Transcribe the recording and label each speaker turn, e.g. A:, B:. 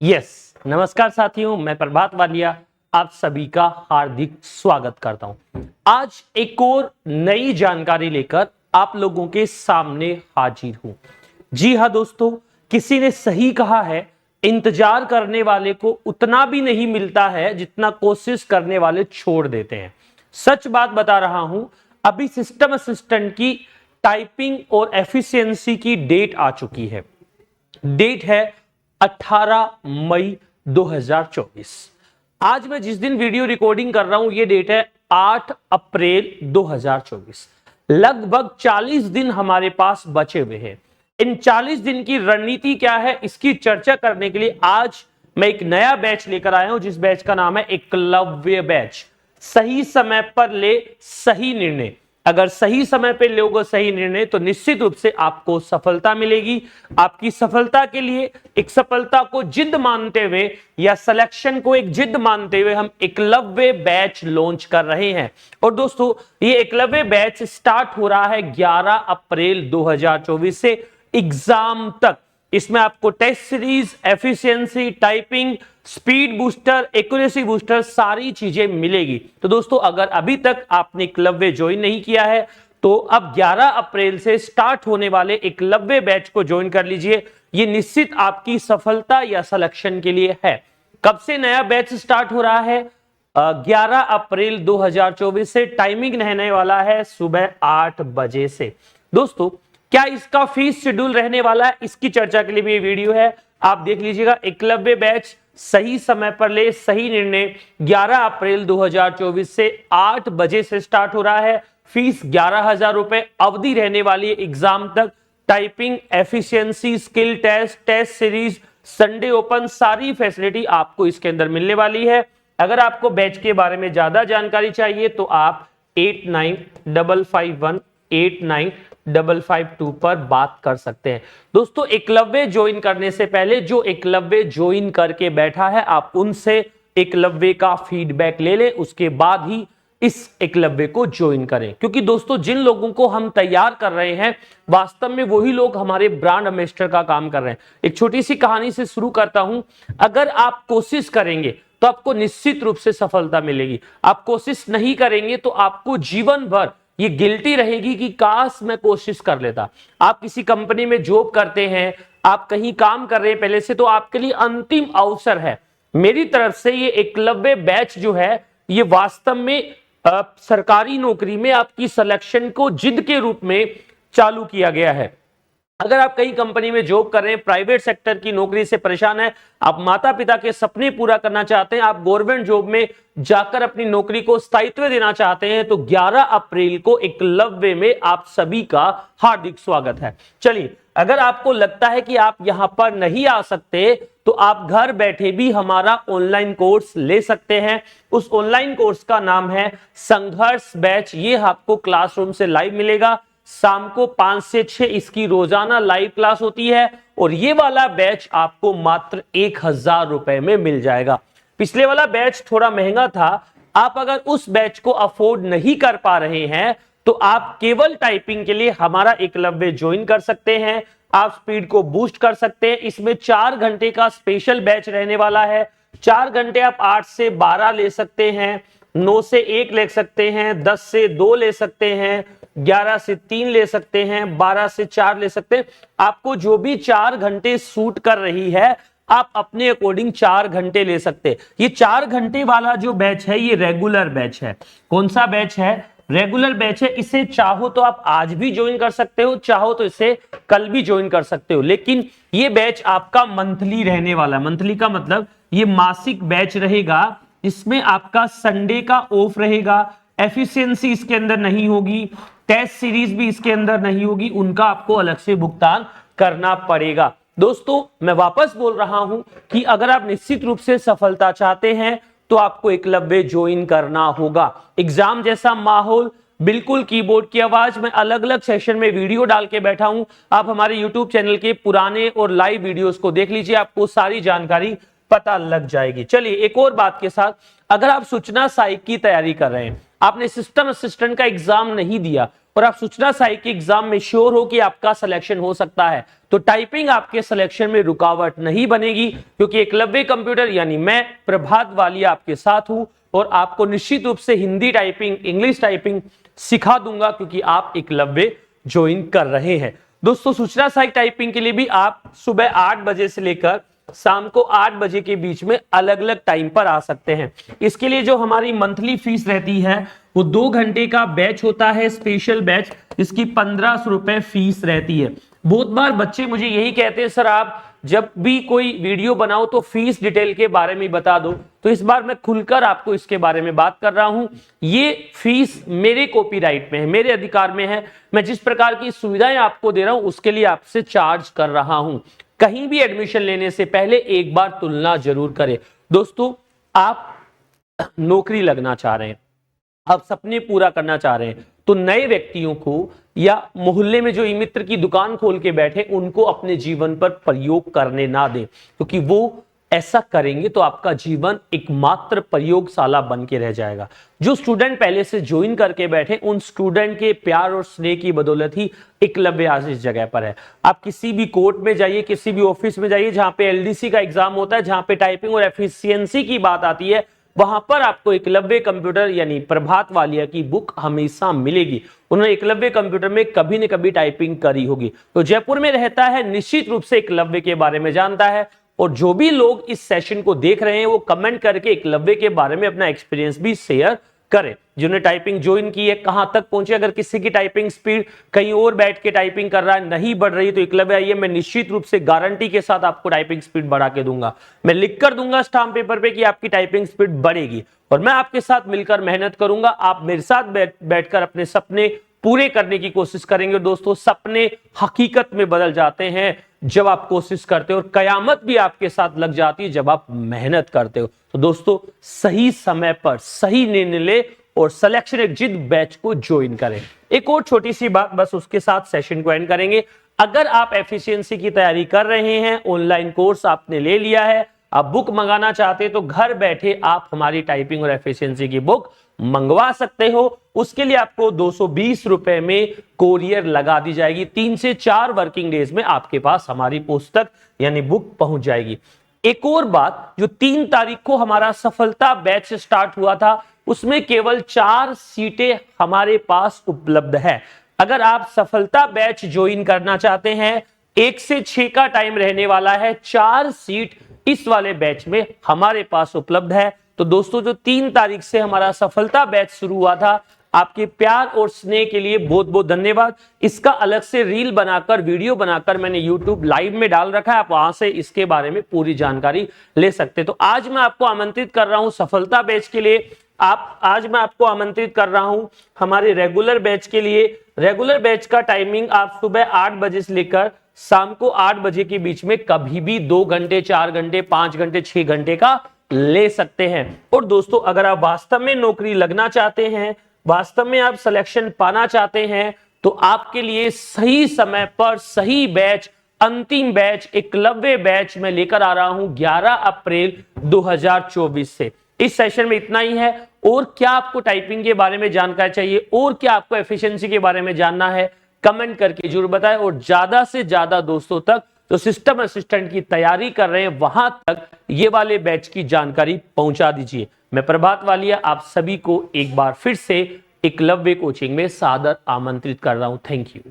A: नमस्कार साथियों, मैं प्रभात वालिया आप सभी का हार्दिक स्वागत करता हूं। आज एक और नई जानकारी लेकर आप लोगों के सामने हाजिर हूं। जी हां दोस्तों, किसी ने सही कहा है, इंतजार करने वाले को उतना भी नहीं मिलता है जितना कोशिश करने वाले छोड़ देते हैं। सच बात बता रहा हूं। अभी सिस्टम असिस्टेंट की टाइपिंग और एफिशिएंसी की डेट आ चुकी है। डेट है 18 मई 2024। आज मैं जिस दिन वीडियो रिकॉर्डिंग कर रहा हूं, यह डेट है 8 अप्रैल 2024। लगभग 40 दिन हमारे पास बचे हुए हैं। इन 40 दिन की रणनीति क्या है, इसकी चर्चा करने के लिए आज मैं एक नया बैच लेकर आया हूं, जिस बैच का नाम है एकलव्य बैच। सही समय पर ले सही निर्णय। अगर सही समय पे लोगे सही निर्णय तो निश्चित रूप से आपको सफलता मिलेगी। आपकी सफलता के लिए एक सफलता को जिद मानते हुए या सिलेक्शन को एक जिद मानते हुए हम एकलव्य बैच लॉन्च कर रहे हैं। और दोस्तों, ये एकलव्य बैच स्टार्ट हो रहा है 11 अप्रैल 2024 से एग्जाम तक। इसमें आपको test series, efficiency, typing, speed booster, accuracy booster सारी चीजें मिलेगी। तो दोस्तों, अगर अभी तक आपने एकलव्य ज्वाइन नहीं किया है तो अब 11 अप्रैल से स्टार्ट होने वाले एकलव्य बैच को ज्वाइन कर लीजिए। ये निश्चित आपकी सफलता या सिलेक्शन के लिए है। कब से नया बैच स्टार्ट हो रहा है? 11 अप्रैल 2024 से। टाइमिंग रहने वाला है सुबह 8 बजे से। दोस्तों, क्या इसका फीस शेड्यूल रहने वाला है, इसकी चर्चा के लिए भी ये वीडियो है। आप देख लीजिएगा। एकलव्य बैच सही समय पर ले सही निर्णय 11 अप्रैल 2024 से 8 बजे से स्टार्ट हो रहा है। फीस 11,000 रुपए। अवधि रहने वाली है एग्जाम तक। Typing, efficiency, skill test, test series, Sunday open, सारी फैसिलिटी आपको इसके अंदर मिलने वाली है। अगर आपको बैच के बारे में ज्यादा जानकारी चाहिए तो आप 8955189552 पर बात कर सकते हैं। दोस्तों, एकलव्य ज्वाइन करने से पहले जो एकलव्य ज्वाइन करके बैठा है, आप उनसे एकलव्य का फीडबैक ले लें, उसके बाद ही इस एकलव्य को ज्वाइन करें। क्योंकि दोस्तों, जिन लोगों को हम तैयार कर रहे हैं, वास्तव में वही लोग हमारे ब्रांड एम्बेसडर का काम कर रहे हैं। एक छोटी सी कहानी से शुरू करता हूं। अगर आप कोशिश करेंगे तो आपको निश्चित रूप से सफलता मिलेगी। आप कोशिश नहीं करेंगे तो आपको जीवन भर ये गिल्टी रहेगी कि काश मैं कोशिश कर लेता। आप किसी कंपनी में जॉब करते हैं, आप कहीं काम कर रहे हैं पहले से, तो आपके लिए अंतिम अवसर है। मेरी तरफ से ये एकलव्य बैच जो है, ये वास्तव में सरकारी नौकरी में आपकी सिलेक्शन को जिद के रूप में चालू किया गया है। अगर आप कई कंपनी में जॉब कर रहे हैं, प्राइवेट सेक्टर की नौकरी से परेशान है, आप माता पिता के सपने पूरा करना चाहते हैं, आप गवर्नमेंट जॉब में जाकर अपनी नौकरी को स्थायित्व देना चाहते हैं, तो 11 अप्रैल को एकलव्य में आप सभी का हार्दिक स्वागत है। चलिए, अगर आपको लगता है कि आप यहां पर नहीं आ सकते तो आप घर बैठे भी हमारा ऑनलाइन कोर्स ले सकते हैं। उस ऑनलाइन कोर्स का नाम है संघर्ष बैच। ये आपको क्लासरूम से लाइव मिलेगा। शाम को 5 से 6 इसकी रोजाना लाइव क्लास होती है और ये वाला बैच आपको मात्र 1,000 रुपए में मिल जाएगा। पिछले वाला बैच थोड़ा महंगा था। आप अगर उस बैच को अफोर्ड नहीं कर पा रहे हैं तो आप केवल टाइपिंग के लिए हमारा एकलव्य ज्वाइन कर सकते हैं। आप स्पीड को बूस्ट कर सकते हैं। इसमें 4 घंटे का स्पेशल बैच रहने वाला है। 4 घंटे आप 8 से 12 ले सकते हैं, 9 से 1 ले सकते हैं, 10 से 2 ले सकते हैं, 11 से 3 ले सकते हैं, 12 से 4 ले सकते हैं। आपको जो भी 4 घंटे सूट कर रही है, आप अपने अकॉर्डिंग 4 घंटे ले सकते हैं। ये 4 घंटे वाला जो बैच है, ये रेगुलर बैच है। कौन सा बैच है? रेगुलर बैच है। इसे चाहो तो आप आज भी ज्वाइन कर सकते हो, चाहो तो इसे कल भी ज्वाइन कर सकते हो। लेकिन ये बैच आपका मंथली रहने वाला है। मंथली का मतलब ये मासिक बैच रहेगा। इसमें आपका संडे का ऑफ रहेगा। एफिशिएंसी इसके अंदर नहीं होगी, टेस्ट सीरीज भी इसके अंदर नहीं होगी, उनका आपको अलग से भुगतान करना पड़ेगा। दोस्तों, मैं वापस बोल रहा हूं कि अगर आप निश्चित रूप से सफलता चाहते हैं तो आपको एकलव्य ज्वाइन करना होगा। एग्जाम जैसा माहौल, बिल्कुल कीबोर्ड की आवाज। मैं अलग अलग सेशन में वीडियो डाल के बैठा हूं। आप हमारे यूट्यूब चैनल के पुराने और लाइव वीडियोस को देख लीजिए, आपको सारी जानकारी पता लग जाएगी। चलिए, एक और बात के साथ, अगर आप सूचना सहायक की तैयारी कर रहे हैं, आपने सिस्टम असिस्टेंट का एग्जाम नहीं दिया और आप सूचना सहायक के एग्जाम में श्योर हो कि आपका सिलेक्शन हो सकता है, तो टाइपिंग आपके सिलेक्शन में रुकावट नहीं बनेगी, क्योंकि एकलव्य कंप्यूटर यानी मैं प्रभात वालिया आपके साथ हूं और आपको निश्चित रूप से हिंदी टाइपिंग, इंग्लिश टाइपिंग सिखा दूंगा, क्योंकि आप एकलव्य ज्वाइन कर रहे हैं। दोस्तों सूचना सहायक टाइपिंग के लिए भी आप सुबह 8 बजे से लेकर शाम को 8 बजे के बीच में अलग अलग टाइम पर आ सकते हैं। इसके लिए जो हमारी मंथली फीस रहती है वो 2 घंटे का बैच होता है, स्पेशल बैच, इसकी 1500 रुपए फीस रहती है। बहुत बार बच्चे मुझे यही कहते हैं सर आप जब भी कोई वीडियो बनाओ तो फीस डिटेल के बारे में बता दो, तो इस बार मैं खुलकर आपको इसके बारे में बात कर रहा हूं। ये फीस मेरे कॉपीराइट में है, मेरे अधिकार में है। मैं जिस प्रकार की सुविधाएं आपको दे रहा हूं उसके लिए आपसे चार्ज कर रहा हूं। कहीं भी एडमिशन लेने से पहले एक बार तुलना जरूर करें। दोस्तों आप नौकरी लगना चाह रहे हैं, आप सपने पूरा करना चाह रहे हैं, तो नए व्यक्तियों को या मोहल्ले में जो ई मित्र की दुकान खोल के बैठे उनको अपने जीवन पर प्रयोग करने ना दें, क्योंकि वो ऐसा करेंगे तो आपका जीवन एकमात्र प्रयोगशाला बन के रह जाएगा। जो स्टूडेंट पहले से ज्वाइन करके बैठे उन स्टूडेंट के प्यार और स्नेह की बदौलत ही एकलव्य आज इस जगह पर है। आप किसी भी कोर्ट में जाइए, किसी भी ऑफिस में जाइए जहां पे एलडीसी का एग्जाम होता है, जहां पे टाइपिंग और एफिशिएंसी की बात आती है, वहां पर आपको एकलव्य कंप्यूटर यानी प्रभात वालिया की बुक हमेशा मिलेगी। उन्होंने एकलव्य कंप्यूटर में कभी न कभी टाइपिंग करी होगी, तो जयपुर में रहता है, निश्चित रूप से एकलव्य के बारे में जानता है। और जो भी लोग इस सेशन को देख रहे हैं वो कमेंट करके एकलव्य के बारे में अपना एक्सपीरियंस भी शेयर करें, जिन्होंने टाइपिंग ज्वाइन की है, कहां तक पहुंचे। अगर किसी की टाइपिंग स्पीड कहीं और बैठ के टाइपिंग कर रहा है, नहीं बढ़ रही, तो एकलव्य आइए, मैं निश्चित रूप से गारंटी के साथ आपको टाइपिंग स्पीड बढ़ा के दूंगा। मैं लिख कर दूंगा स्टाम्प पेपर पे कि आपकी टाइपिंग स्पीड बढ़ेगी और मैं आपके साथ मिलकर मेहनत करूंगा। आप मेरे साथ बैठकर अपने सपने पूरे करने की कोशिश करेंगे। दोस्तों सपने हकीकत में बदल जाते हैं जब आप कोशिश करते हो, और कयामत भी आपके साथ लग जाती है जब आप मेहनत करते हो। तो दोस्तों सही समय पर सही निर्णय ले और सिलेक्शन एग्जिट बैच को ज्वाइन करें। एक और छोटी सी बात, बस उसके साथ सेशन को एंड करेंगे। अगर आप एफिशिएंसी की तैयारी कर रहे हैं, ऑनलाइन कोर्स आपने ले लिया है, आप बुक मंगाना चाहते हैं, तो घर बैठे आप हमारी टाइपिंग और एफिशिएंसी की बुक मंगवा सकते हो। उसके लिए आपको 220 रुपए में कोरियर लगा दी जाएगी। 3 से 4 वर्किंग डेज में आपके पास हमारी पुस्तक यानी बुक पहुंच जाएगी। एक और बात, जो 3 तारीख को हमारा सफलता बैच स्टार्ट हुआ था, उसमें केवल 4 सीटें हमारे पास उपलब्ध है। अगर आप सफलता बैच ज्वाइन करना चाहते हैं, 1 से 6 का टाइम रहने वाला है, 4 सीट इस वाले बैच में हमारे पास उपलब्ध है। तो दोस्तों जो 3 तारीख से हमारा सफलता बैच शुरू हुआ था, आपके प्यार और स्नेह के लिए बहुत बहुत धन्यवाद। इसका अलग से रील बनाकर, वीडियो बनाकर मैंने YouTube लाइव में डाल रखा है, आप वहां से इसके बारे में पूरी जानकारी ले सकते हैं। तो आज मैं आपको आमंत्रित कर रहा हूं सफलता बैच के लिए। आज मैं आपको आमंत्रित कर रहा हूं हमारे रेगुलर बैच के लिए। रेगुलर बैच का टाइमिंग आप सुबह 8 बजे से लेकर शाम को 8 बजे के बीच में कभी भी 2 घंटे, 4 घंटे, 5 घंटे, 6 घंटे का ले सकते हैं। और दोस्तों अगर आप वास्तव में नौकरी लगना चाहते हैं, वास्तव में आप सिलेक्शन पाना चाहते हैं, तो आपके लिए सही समय पर सही बैच, अंतिम बैच, एकलव्य बैच मैं लेकर आ रहा हूं 11 अप्रैल 2024 से। इस सेशन में इतना ही है। और क्या आपको टाइपिंग के बारे में जानकारी चाहिए, और क्या आपको एफिशिएंसी के बारे में जानना है, कमेंट करके जरूर बताएं। और ज्यादा से ज्यादा दोस्तों तक जो सिस्टम असिस्टेंट की तैयारी कर रहे हैं वहां तक ये वाले बैच की जानकारी पहुंचा दीजिए। मैं प्रभात वालिया आप सभी को एक बार फिर से एकलव्य कोचिंग में सादर आमंत्रित कर रहा हूं। Thank you.